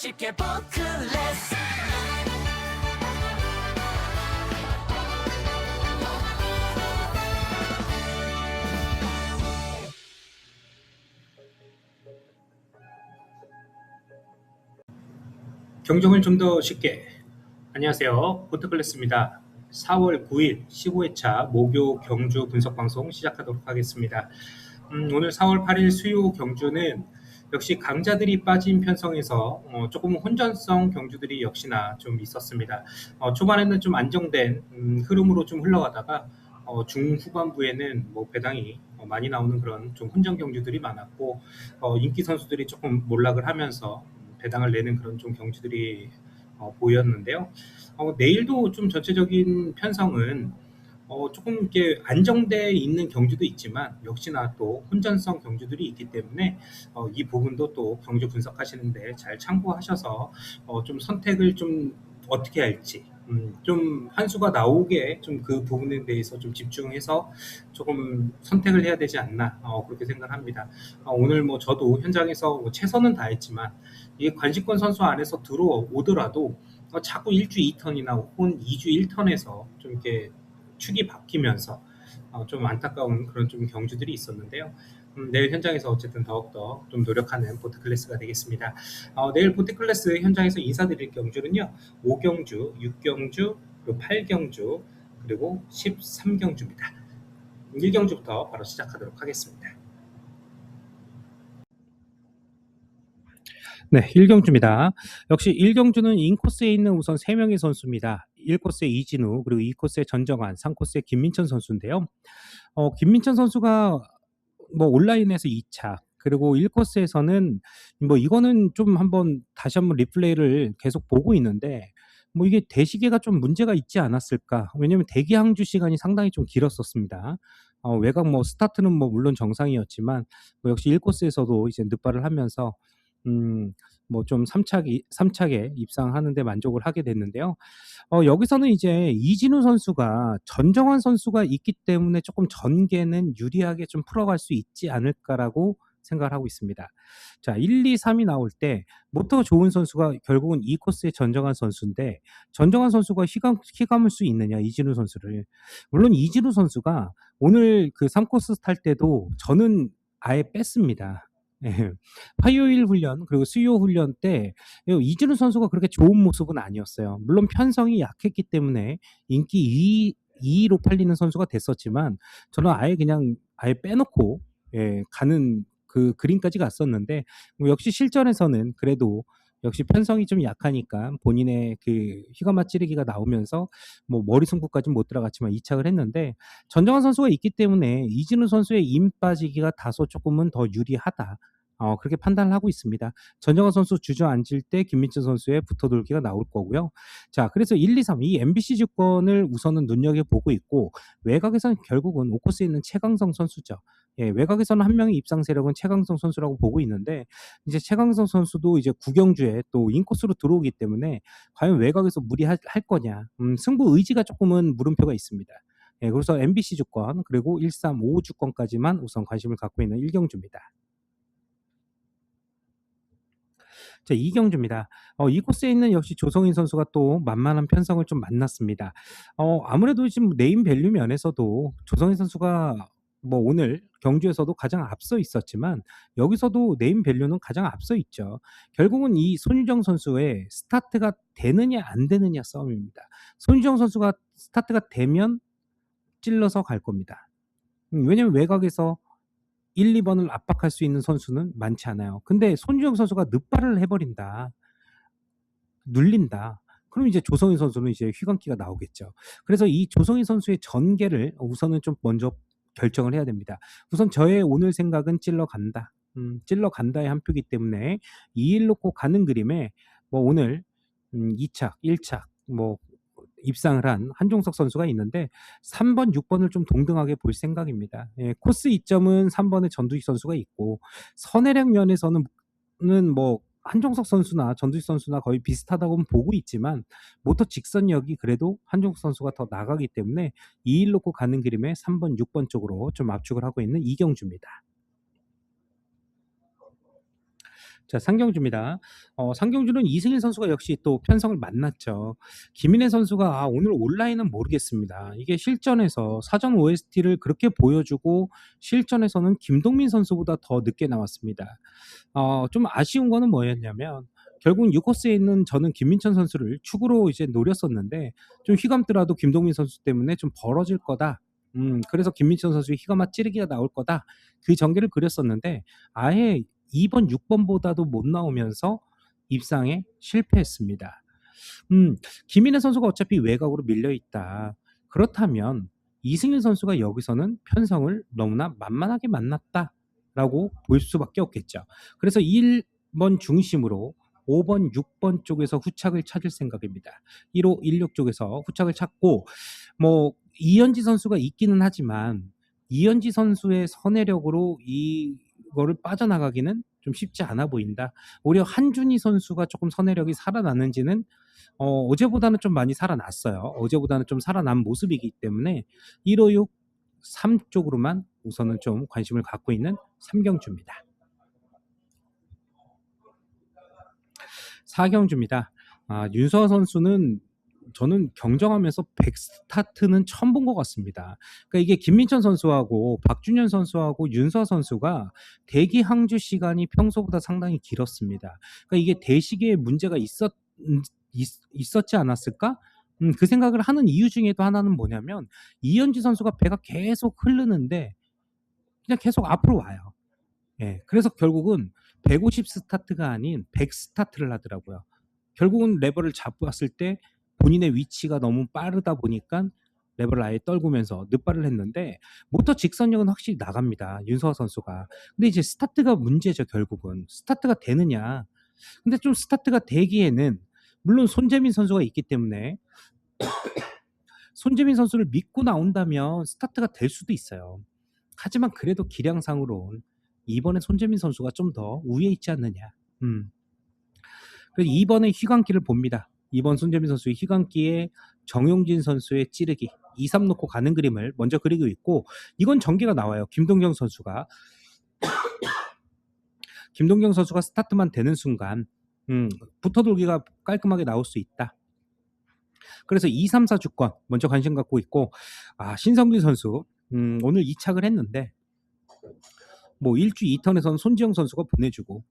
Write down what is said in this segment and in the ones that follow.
쉽게 버클레스. 경종을 좀 더 쉽게. 안녕하세요. 포트클래스입니다. 4월 9일 15회차 목요 경주 분석 방송 시작하도록 하겠습니다. 오늘 4월 8일 수요 경주는 역시 강자들이 빠진 편성에서 조금 혼전성 경주들이 역시나 좀 있었습니다. 초반에는 좀 안정된 흐름으로 좀 흘러가다가 중후반부에는 뭐 배당이 많이 나오는 그런 좀 혼전 경주들이 많았고, 인기 선수들이 조금 몰락을 하면서 배당을 내는 그런 좀 경주들이 보였는데요. 내일도 좀 전체적인 편성은 조금 이렇게 안정돼 있는 경주도 있지만 역시나 또 혼전성 경주들이 있기 때문에 이 부분도 또 경주 분석하시는데 잘 참고하셔서 좀 선택을 좀 어떻게 할지, 좀 한 수가 나오게 좀 그 부분에 대해서 좀 집중해서 조금 선택을 해야 되지 않나, 그렇게 생각합니다. 오늘 뭐 저도 현장에서 뭐 최선은 다했지만 이 관심권 선수 안에서 들어오더라도 자꾸 1주 2턴이나 혹은 2주 1턴에서 좀 이렇게 축이 바뀌면서 좀 안타까운 그런 좀 경주들이 있었는데요. 내일 현장에서 어쨌든 더욱더 좀 노력하는 보트클래스가 되겠습니다. 내일 보트클래스 현장에서 인사드릴 경주는요, 5경주, 6경주, 그리고 8경주, 그리고 13경주입니다. 1경주부터 바로 시작하도록 하겠습니다. 네, 1경주입니다. 역시 1경주는 인코스에 있는 우선 3명의 선수입니다. 1코스의 이진우, 그리고 2코스의 전정환, 3코스의 김민천 선수인데요. 김민천 선수가 뭐 온라인에서 2차, 그리고 1코스에서는 뭐 이거는 좀 다시 한번 리플레이를 계속 보고 있는데, 뭐 이게 대시계가 좀 문제가 있지 않았을까? 왜냐면 대기 항주 시간이 상당히 좀 길었었습니다. 외곽 뭐 스타트는 뭐 물론 정상이었지만 뭐 역시 1코스에서도 이제 늦발을 하면서 뭐 좀 3착에 입상하는 데 만족을 하게 됐는데요. 여기서는 이제 이진우 선수가 전정환 선수가 있기 때문에 조금 전개는 유리하게 좀 풀어갈 수 있지 않을까라고 생각을 하고 있습니다. 자, 1, 2, 3이 나올 때 모터가 좋은 선수가 결국은 이 코스의 전정환 선수인데, 전정환 선수가 휘감을 수 있느냐, 이진우 선수를. 물론 이진우 선수가 오늘 그 3코스 탈 때도 저는 아예 뺐습니다. 예. 화요일 훈련 그리고 수요 훈련 때 이진우 선수가 그렇게 좋은 모습은 아니었어요. 물론 편성이 약했기 때문에 인기 2위로 팔리는 선수가 됐었지만 저는 아예 빼놓고 가는 그 그림까지 갔었는데, 뭐 역시 실전에서는 그래도 역시 편성이 좀 약하니까 본인의 그 휘감아 찌르기가 나오면서 뭐 머리 승부까지는 못 들어갔지만 2착을 했는데, 전정환 선수가 있기 때문에 이진우 선수의 임 빠지기가 다소 조금은 더 유리하다. 그렇게 판단을 하고 있습니다. 전정환 선수 주저앉을 때 김민철 선수의 붙어돌기가 나올 거고요. 자, 그래서 1, 2, 3 이 MBC 주권을 우선은 눈여겨보고 있고, 외곽에서는 결국은 5코스에 있는 최강성 선수죠. 예, 외곽에서는 한 명의 입상 세력은 최강성 선수라고 보고 있는데, 이제 최강성 선수도 이제 구경주에 또 인코스로 들어오기 때문에 과연 외곽에서 무리할 거냐, 승부 의지가 조금은 물음표가 있습니다. 예, 그래서 MBC 주권 그리고 1, 3, 5 주권까지만 우선 관심을 갖고 있는 1경주입니다. 자, 2경주입니다. 이 코스에 있는 역시 조성인 선수가 또 만만한 편성을 좀 만났습니다. 아무래도 지금 네임 밸류 면에서도 조성인 선수가 뭐 오늘 경주에서도 가장 앞서 있었지만 여기서도 네임 밸류는 가장 앞서 있죠. 결국은 이 손유정 선수의 스타트가 되느냐 안 되느냐 싸움입니다. 손유정 선수가 스타트가 되면 찔러서 갈 겁니다. 왜냐면 외곽에서 1, 2번을 압박할 수 있는 선수는 많지 않아요. 근데 손주영 선수가 늦발을 해버린다, 눌린다, 그럼 이제 조성인 선수는 이제 휘감기가 나오겠죠. 그래서 이 조성인 선수의 전개를 우선은 좀 먼저 결정을 해야 됩니다. 우선 저의 오늘 생각은 찔러 간다. 찔러 간다의 한 표기 때문에 2일 놓고 가는 그림에 뭐 오늘 2착, 1착 뭐 입상을 한 한종석 선수가 있는데 3번, 6번을 좀 동등하게 볼 생각입니다. 예, 코스 이점은 3번의 전두희 선수가 있고, 선회력 면에서는 뭐 한종석 선수나 전두희 선수나 거의 비슷하다고는 보고 있지만 모터 직선력이 그래도 한종석 선수가 더 나가기 때문에 2일 놓고 가는 그림에 3번, 6번 쪽으로 좀 압축을 하고 있는 이경주입니다. 자, 상경주입니다. 상경주는 이승일 선수가 역시 또 편성을 만났죠. 김인혜 선수가 오늘 온라인은 모르겠습니다. 이게 실전에서 사전 OST를 그렇게 보여주고 실전에서는 김동민 선수보다 더 늦게 나왔습니다. 좀 아쉬운 거는 뭐였냐면 결국 6코스에 있는 저는 김민천 선수를 축으로 이제 노렸었는데 좀 휘감더라도 김동민 선수 때문에 좀 벌어질 거다. 그래서 김민천 선수의 휘감아 찌르기가 나올 거다. 그 전개를 그렸었는데 아예 2번, 6번보다도 못 나오면서 입상에 실패했습니다. 김인혜 선수가 어차피 외곽으로 밀려 있다. 그렇다면 이승일 선수가 여기서는 편성을 너무나 만만하게 만났다라고 볼 수밖에 없겠죠. 그래서 1번 중심으로 5번, 6번 쪽에서 후착을 찾을 생각입니다. 1호, 16 쪽에서 후착을 찾고 뭐 이현지 선수가 있기는 하지만 이현지 선수의 선회력으로 이거를 빠져나가기는 좀 쉽지 않아 보인다. 오히려 한준희 선수가 조금 선회력이 살아나는지는 어제보다는 좀 많이 살아났어요. 어제보다는 좀 살아난 모습이기 때문에 156, 3 쪽으로만 우선은 좀 관심을 갖고 있는 삼경주입니다. 4경주입니다. 윤서아 선수는 저는 경정하면서 100스타트는 처음 본 것 같습니다. 그러니까 이게 김민천 선수하고 박준현 선수하고 윤서아 선수가 대기 항주 시간이 평소보다 상당히 길었습니다. 그러니까 이게 대시계에 문제가 있었지 않았을까? 그 생각을 하는 이유 중에도 하나는 뭐냐면 이현지 선수가 배가 계속 흐르는데 그냥 계속 앞으로 와요. 예, 그래서 결국은 150 스타트가 아닌 100 스타트를 하더라고요. 결국은 레버를 잡았을 때 본인의 위치가 너무 빠르다 보니까 레버를 아예 떨구면서 늑발을 했는데 모터 직선력은 확실히 나갑니다. 윤서아 선수가. 근데 이제 스타트가 문제죠, 결국은. 스타트가 되느냐. 근데 좀 스타트가 되기에는 물론 손재민 선수가 있기 때문에 손재민 선수를 믿고 나온다면 스타트가 될 수도 있어요. 하지만 그래도 기량상으론 이번에 손재민 선수가 좀 더 우위에 있지 않느냐. 그래서 이번에 휘감기를 봅니다. 이번 손재민 선수의 휘감기에 정용진 선수의 찌르기 2, 3 놓고 가는 그림을 먼저 그리고 있고 이건 전개가 나와요. 김동경 선수가 스타트만 되는 순간 붙어돌기가 깔끔하게 나올 수 있다. 그래서 2, 3, 4 주권 먼저 관심 갖고 있고 신성길 선수 오늘 2착을 했는데 뭐 1주 2턴에서는 손지영 선수가 보내주고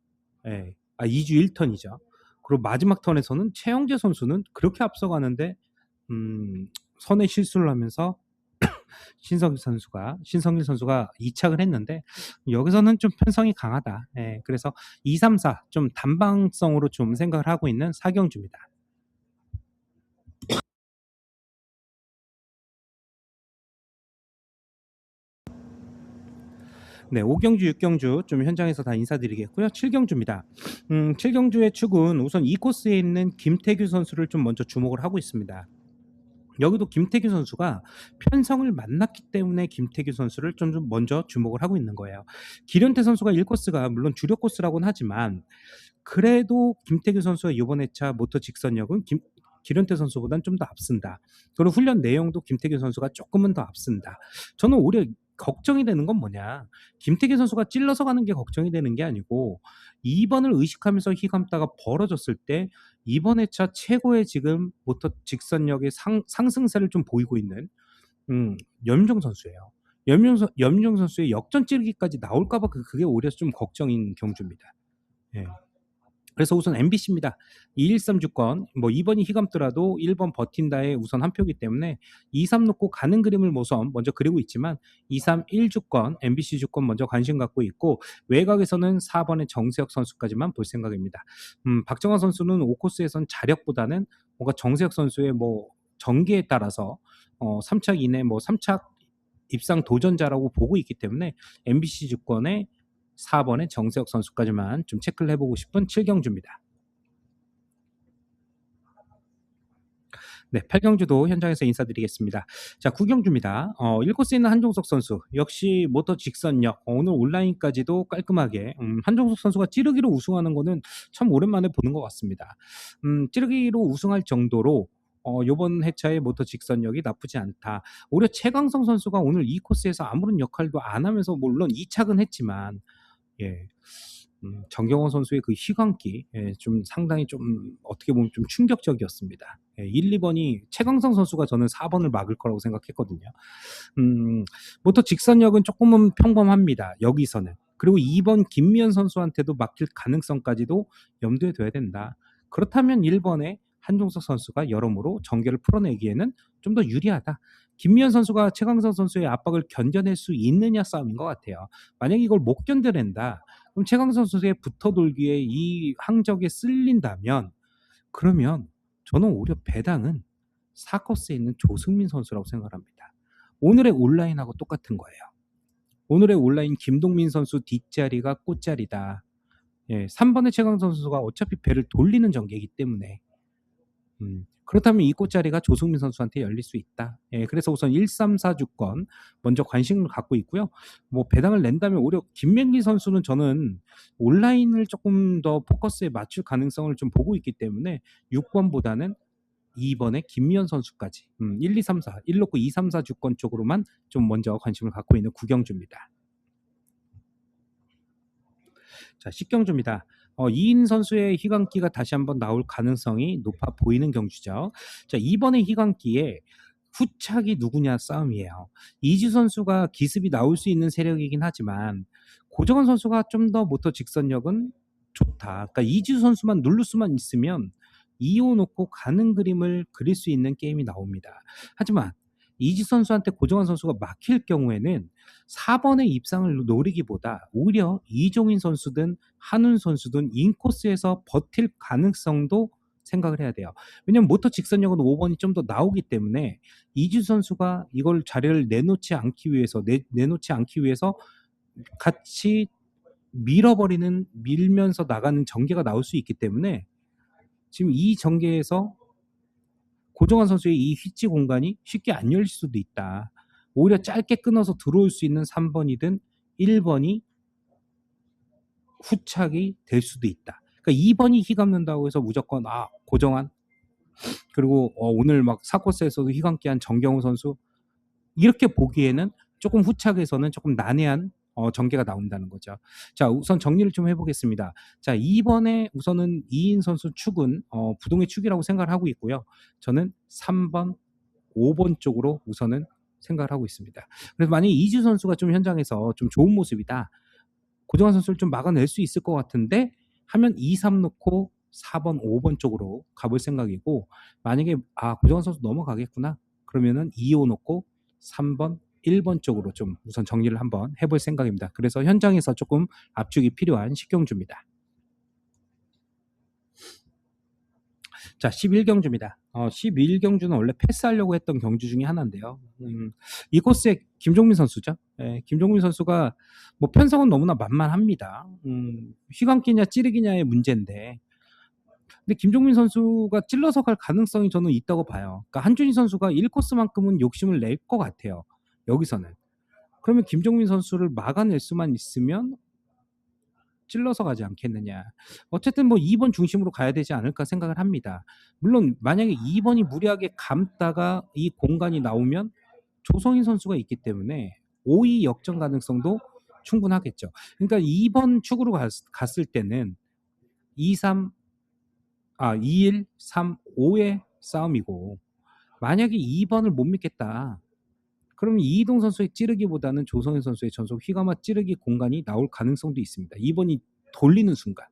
2주 1턴이죠. 그리고 마지막 턴에서는 최영재 선수는 그렇게 앞서가는데 선에 실수를 하면서 신성길 선수가 2착을 했는데 여기서는 좀 편성이 강하다. 그래서 2, 3, 4 좀 단방성으로 좀 생각을 하고 있는 사경주입니다. 네, 5경주, 6경주 좀 현장에서 다 인사드리겠고요. 7경주입니다. 7경주의 축은 우선 2코스에 있는 김태규 선수를 좀 먼저 주목을 하고 있습니다. 여기도 김태규 선수가 편성을 만났기 때문에 김태규 선수를 좀 먼저 주목을 하고 있는 거예요. 기련태 선수가 1코스가 물론 주력 코스라고는 하지만 그래도 김태규 선수가 이번 회차 모터 직선력은 기련태 선수보다는 좀 더 앞선다. 그리고 훈련 내용도 김태규 선수가 조금은 더 앞선다. 저는 오히려 걱정이 되는 건 뭐냐. 김태규 선수가 찔러서 가는 게 걱정이 되는 게 아니고 2번을 의식하면서 휘감다가 벌어졌을 때 이번 회차 최고의 지금 모터 직선력의 상승세를 좀 보이고 있는 염정 선수예요. 염정 선수의 역전 찌르기까지 나올까 봐 그게 오히려 좀 걱정인 경주입니다. 예. 그래서 우선 MBC입니다. 213 주권 뭐 2번이 휘감더라도 1번 버틴다에 우선 한 표기 때문에 23 놓고 가는 그림을 우선 먼저 그리고 있지만 231 주권 MBC 주권 먼저 관심 갖고 있고 외곽에서는 4번의 정세혁 선수까지만 볼 생각입니다. 박정환 선수는 5코스에선 자력보다는 뭔가 정세혁 선수의 뭐 전개에 따라서 3착 이내 뭐 3착 입상 도전자라고 보고 있기 때문에 MBC 주권에 4번의 정세혁 선수까지만 좀 체크를 해보고 싶은 7경주입니다. 네, 8경주도 현장에서 인사드리겠습니다. 자, 9경주입니다. 1코스에 있는 한종석 선수 역시 모터 직선력 오늘 온라인까지도 깔끔하게 한종석 선수가 찌르기로 우승하는 거는 참 오랜만에 보는 것 같습니다. 찌르기로 우승할 정도로 요번 회차의 모터 직선력이 나쁘지 않다. 오히려 최강성 선수가 오늘 이 코스에서 아무런 역할도 안 하면서 물론 2착은 했지만 정경원 선수의 그 희광기 좀 상당히 좀 어떻게 보면 좀 충격적이었습니다. 1-2 번이 최강성 선수가 저는 4 번을 막을 거라고 생각했거든요. 모터 직선력은 쪼끔은 평범합니다, 여기서는. 그리고 2번 김미연 선수한테도 막힐 가능성까지도 염두에 둬야 된다. 그렇다면 1 번에 한종석 선수가 여러모로 전개를 풀어내기에는 좀 더 유리하다. 김미연 선수가 최강성 선수의 압박을 견뎌낼 수 있느냐 싸움인 것 같아요. 만약에 이걸 못 견뎌낸다, 그럼 최강성 선수의 붙어 돌기에 이 항적에 쓸린다면, 그러면 저는 오히려 배당은 4 코스에 있는 조승민 선수라고 생각을 합니다. 오늘의 온라인하고 똑같은 거예요. 오늘의 온라인 김동민 선수 뒷자리가 꽃자리다. 3 번의 최강성 선수가 어차피 배를 돌리는 전개이기 때문에 그렇다면 이 꽃자리가 조승민 선수한테 열릴 수 있다. 그래서 우선 1-3-4 주권 먼저 관심을 갖고 있고요. 뭐 배당을 낸다면 오히려 김명기 선수는 저는 온라인을 조금 더 포커스에 맞출 가능성을 좀 보고 있기 때문에 6 번보다는 2 번의 김미연 선수까지 1, 2, 3, 4 1 놓고 2, 3, 4 주권 쪽으로만 좀 먼저 관심을 갖고 있는 구경주입니다. 자, 10경주입니다. 이인 선수의 희광기가 다시 한번 나올 가능성이 높아 보이는 경주죠. 자, 이번에 희광기에 후착이 누구냐 싸움이에요. 이주 선수가 기습이 나올 수 있는 세력이긴 하지만 고정원 선수가 좀 더 모터 직선력은 좋다. 그러니까 이주 선수만 누를 수만 있으면 이호 놓고 가는 그림을 그릴 수 있는 게임이 나옵니다. 하지만 이지 선수한테 고정환 선수가 막힐 경우에는 4번의 입상을 노리기보다 오히려 이종인 선수든 한훈 선수든 인코스에서 버틸 가능성도 생각을 해야 돼요. 왜냐면 모터 직선력은 5번이 좀 더 나오기 때문에 이주 선수가 이걸 자리를 내놓지 않기 위해서 내놓지 않기 위해서 같이 밀면서 나가는 전개가 나올 수 있기 때문에 지금 이 전개에서 고정환 선수의 이 휘지 공간이 쉽게 안 열릴 수도 있다. 오히려 짧게 끊어서 들어올 수 있는 3번이든 1번이 후착이 될 수도 있다. 그러니까 2번이 휘감는다고 해서 무조건 고정환, 그리고 오늘 막 4코스에서도 휘감기한 정경우 선수, 이렇게 보기에는 조금 후착에서는 조금 난해한 전개가 나온다는 거죠. 자, 우선 정리를 좀 해보겠습니다. 자, 이번에 우선은 이인 선수 축은 부동의 축이라고 생각을 하고 있고요. 저는 3번, 5번 쪽으로 우선은 생각을 하고 있습니다. 그래서 만약에 이주 선수가 좀 현장에서 좀 좋은 모습이다, 고정환 선수를 좀 막아낼 수 있을 것 같은데 하면 2, 3 놓고 4번, 5번 쪽으로 가볼 생각이고, 만약에 고정환 선수 넘어가겠구나, 그러면은 2, 5 놓고 3번, 1번 쪽으로 좀 우선 정리를 한번 해볼 생각입니다. 그래서 현장에서 조금 압축이 필요한 식경주입니다. 자, 11경주입니다. 11경주는 원래 패스하려고 했던 경주 중에 하나인데요. 이 코스에 김종민 선수죠. 김종민 선수가 뭐 편성은 너무나 만만합니다. 휘감기냐 찌르기냐의 문제인데, 근데 김종민 선수가 찔러서 갈 가능성이 저는 있다고 봐요. 그러니까 한준희 선수가 1코스만큼은 욕심을 낼 것 같아요, 여기서는. 그러면 김종민 선수를 막아낼 수만 있으면 찔러서 가지 않겠느냐. 어쨌든 뭐 2번 중심으로 가야 되지 않을까 생각을 합니다. 물론 만약에 2번이 무리하게 감다가 이 공간이 나오면 조성인 선수가 있기 때문에 5위 역전 가능성도 충분하겠죠. 그러니까 2번 축으로 갔을 때는 2, 3, 2, 1, 3, 5의 싸움이고, 만약에 2번을 못 믿겠다, 그럼 이희동 선수의 찌르기보다는 조성현 선수의 전속 휘감아 찌르기 공간이 나올 가능성도 있습니다. 2번이 돌리는 순간.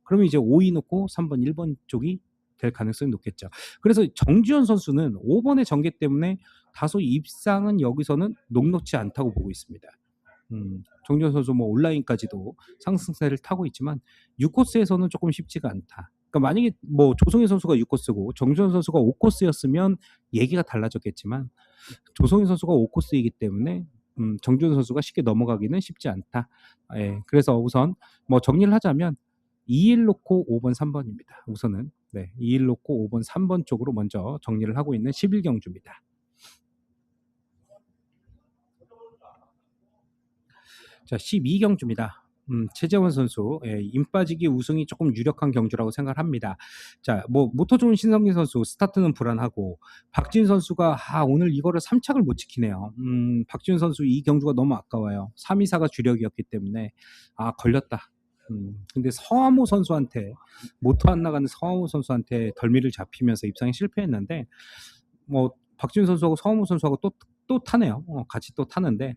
그러면 이제 5위 놓고 3번, 1번 쪽이 될 가능성이 높겠죠. 그래서 정지현 선수는 5번의 전개 때문에 다소 입상은 여기서는 녹록지 않다고 보고 있습니다. 정지현 선수 뭐 온라인까지도 상승세를 타고 있지만 6코스에서는 조금 쉽지가 않다. 그러니까 만약에 뭐 조성현 선수가 6코스고 정지현 선수가 5코스였으면 얘기가 달라졌겠지만, 조성인 선수가 5코스이기 때문에 정지훈 선수가 쉽게 넘어가기는 쉽지 않다. 그래서 우선 뭐 정리를 하자면 2일 놓고 5번, 3번입니다. 우선은 2일 놓고 5번, 3번 쪽으로 먼저 정리를 하고 있는 11경주입니다. 자, 12경주입니다. 최재원 선수, 임 빠지기 우승이 조금 유력한 경주라고 생각을 합니다. 자, 뭐 모터 좋은 신성민 선수 스타트는 불안하고, 박지훈 선수가 오늘 이거를 3착을 못 지키네요. 박지훈 선수 이 경주가 너무 아까워요. 3, 2, 4가 주력이었기 때문에 걸렸다. 근데 서하모 선수한테 모터 안 나가는 서하모 선수한테 덜미를 잡히면서 입상에 실패했는데 뭐 박지훈 선수하고 서하모 선수하고 또 타네요. 같이 또 타는데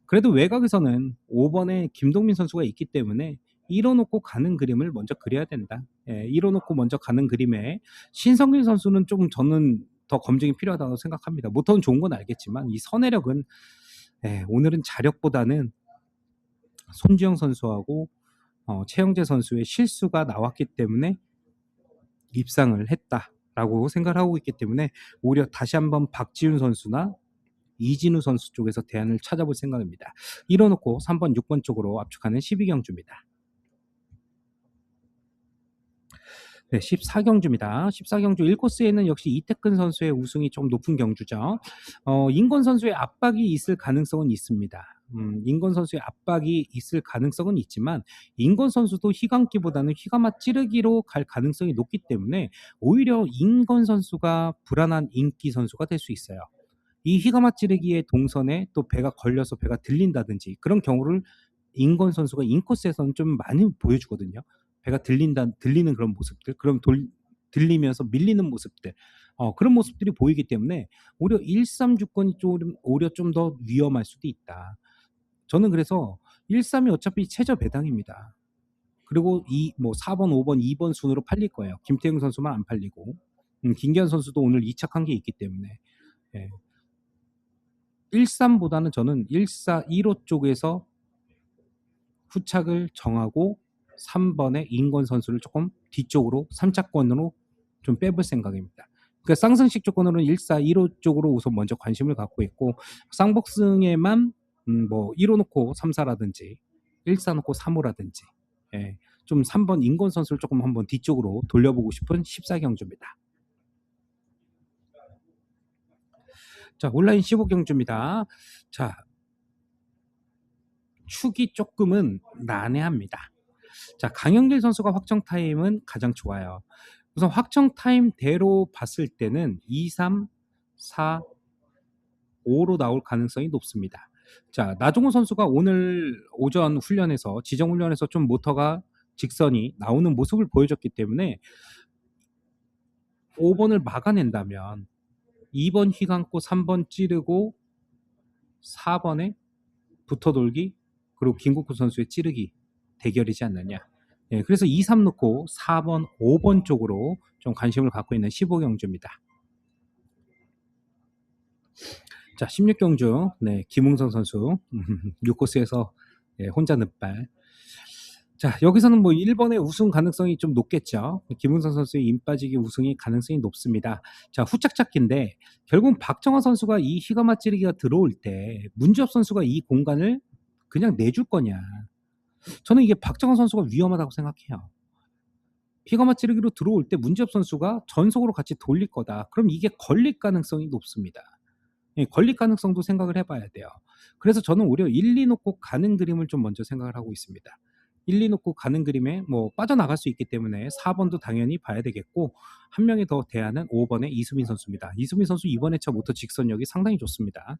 그래도 외곽에서는 5번에 김동민 선수가 있기 때문에 이뤄놓고 가는 그림을 먼저 그려야 된다. 예, 이뤄놓고 먼저 가는 그림에 신성길 선수는 좀 저는 더 검증이 필요하다고 생각합니다. 모터는 좋은 건 알겠지만 이 선회력은 오늘은 자력보다는 손주영 선수하고 최영재 선수의 실수가 나왔기 때문에 입상을 했다라고 생각을 하고 있기 때문에 오히려 다시 한번 박지훈 선수나 이진우 선수 쪽에서 대안을 찾아볼 생각입니다. 이뤄놓고 3번, 6번 쪽으로 압축하는 12경주입니다. 네, 14경주입니다. 14경주 1코스에는 역시 이태근 선수의 우승이 좀 높은 경주죠. 인권 선수의 압박이 있을 가능성은 있습니다. 인권 선수의 압박이 있을 가능성은 있지만 인권 선수도 휘감기보다는 휘감아 찌르기로 갈 가능성이 높기 때문에 오히려 인권 선수가 불안한 인기 선수가 될 수 있어요. 이 휘감아 찌르기의 동선에 또 배가 걸려서 배가 들린다든지 그런 경우를 인권 선수가 인코스에서는 좀 많이 보여주거든요. 배가 들리는 그런 모습들, 그럼 들리면서 밀리는 모습들, 그런 모습들이 보이기 때문에 오히려 1-3주권이 오히려 좀 더 위험할 수도 있다. 저는 그래서 1-3이 어차피 최저 배당입니다. 그리고 4번, 5번, 2번 순으로 팔릴 거예요. 김태형 선수만 안 팔리고, 김기현 선수도 오늘 이착한 게 있기 때문에. 예. 1-3보다는 저는 1-4, 1-5 쪽에서 후착을 정하고 3번의 인권 선수를 조금 뒤쪽으로 3차권으로 좀 빼볼 생각입니다. 그러니까 쌍승식 조건으로는 1-4, 1-5 쪽으로 우선 먼저 관심을 갖고 있고 쌍복승에만 1-5 놓고 3-4라든지 1-4 놓고 3-5라든지 좀 3번 인권 선수를 조금 한번 뒤쪽으로 돌려보고 싶은 14경주입니다. 자, 온라인 15경주입니다. 자, 축이 조금은 난해합니다. 자, 강영길 선수가 확정 타임은 가장 좋아요. 우선 확정 타임대로 봤을 때는 2, 3, 4, 5로 나올 가능성이 높습니다. 자, 나종호 선수가 오늘 오전 훈련에서 지정 훈련에서 좀 모터가 직선이 나오는 모습을 보여줬기 때문에 5번을 막아낸다면 2번 휘감고 3번 찌르고 4번에 붙어돌기 그리고 김국호 선수의 찌르기 대결이지 않느냐. 그래서 2, 3 놓고 4번, 5번 쪽으로 좀 관심을 갖고 있는 15경주입니다. 자, 16경주 김웅성 선수 6코스에서 혼자 늑발. 자, 여기서는 1번의 우승 가능성이 좀 높겠죠. 김웅성 선수의 임 빠지기 우승이 가능성이 높습니다. 자, 후착 잡기인데 결국 박정화 선수가 이 휘감아 찌르기가 들어올 때 문지엽 선수가 이 공간을 그냥 내줄 거냐. 저는 이게 박정환 선수가 위험하다고 생각해요. 휘감아 찌르기로 들어올 때 문지엽 선수가 전속으로 같이 돌릴 거다. 그럼 이게 걸릴 가능성이 높습니다. 걸릴 가능성도 생각을 해봐야 돼요. 그래서 저는 오히려 1, 2 놓고 가는 그림을 좀 먼저 생각을 하고 있습니다. 1, 2 놓고 가는 그림에 빠져나갈 수 있기 때문에 4번도 당연히 봐야 되겠고 한 명이 더 대안은 5번의 이수민 선수입니다. 이수민 선수 이번 회차 모터 직선력이 상당히 좋습니다.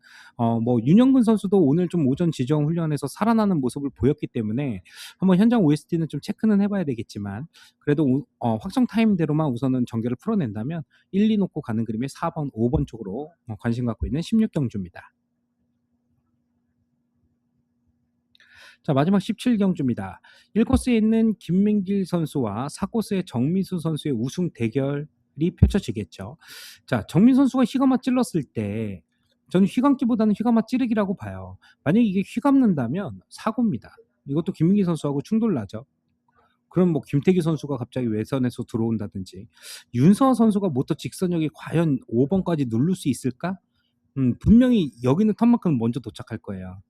윤영근 선수도 오늘 좀 오전 지정 훈련에서 살아나는 모습을 보였기 때문에 한번 현장 OST는 좀 체크는 해봐야 되겠지만 그래도 확정 타임대로만 우선은 전개를 풀어낸다면 1, 2 놓고 가는 그림에 4번, 5번 쪽으로 관심 갖고 있는 16경주입니다. 자, 마지막 17경주입니다. 1코스에 있는 김민길 선수와 4코스의 정민수 선수의 우승 대결이 펼쳐지겠죠. 자, 정민 선수가 휘감아 찔렀을 때 저는 휘감기보다는 휘감아 찌르기라고 봐요. 만약에 이게 휘감는다면 사고입니다. 이것도 김민길 선수하고 충돌 나죠. 그럼 김태기 선수가 갑자기 외선에서 들어온다든지 윤서아 선수가 모터 직선력이 과연 5번까지 누를 수 있을까? 분명히 여기는 턴마크는 먼저 도착할 거예요.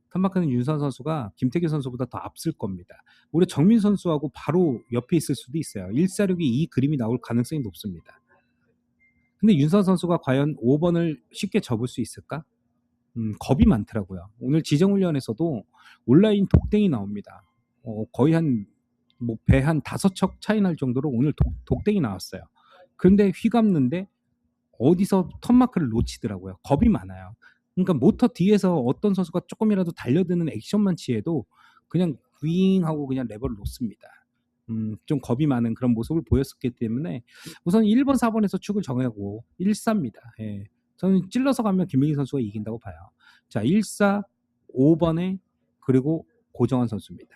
턴마크는 윤서아 선수가 김태기 선수보다 더 앞설 겁니다. 오히려 정민 선수하고 바로 옆에 있을 수도 있어요. 146이 이 그림이 나올 가능성이 높습니다. 근데 윤서아 선수가 과연 5번을 쉽게 접을 수 있을까? 겁이 많더라고요. 오늘 지정훈련에서도 온라인 독댕이 나옵니다. 거의 배 한 5척 차이 날 정도로 오늘 독댕이 나왔어요. 그런데 휘감는데 어디서 턴마크를 놓치더라고요. 겁이 많아요. 그러니까 모터 뒤에서 어떤 선수가 조금이라도 달려드는 액션만 취해도 그냥 윙하고 그냥 레버를 놓습니다. 좀 겁이 많은 그런 모습을 보였었기 때문에 우선 1번, 4번에서 축을 정하고 1사입니다. 예. 저는 찔러서 가면 김민기 선수가 이긴다고 봐요. 자, 1사 5번에 그리고 고정환 선수입니다.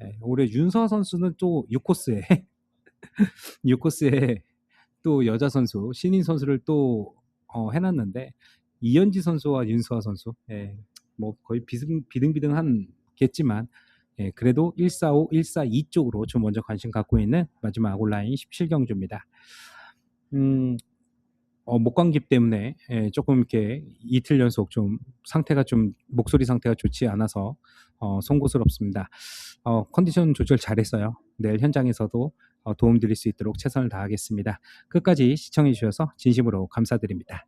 예, 올해 윤서아 선수는 또 6코스에 6코스에 또 여자 선수, 신인 선수를 또 해놨는데 이현지 선수와 윤서아 선수, 예, 뭐 거의 비등비등한겠지만 예, 그래도 145, 142 쪽으로 좀 먼저 관심 갖고 있는 마지막 온라인 17경주입니다. 목감기 때문에 예, 조금 이렇게 이틀 연속 좀 상태가 좀 목소리 상태가 좋지 않아서 송구스럽습니다. 컨디션 조절 잘했어요. 내일 현장에서도 도움드릴 수 있도록 최선을 다하겠습니다. 끝까지 시청해 주셔서 진심으로 감사드립니다.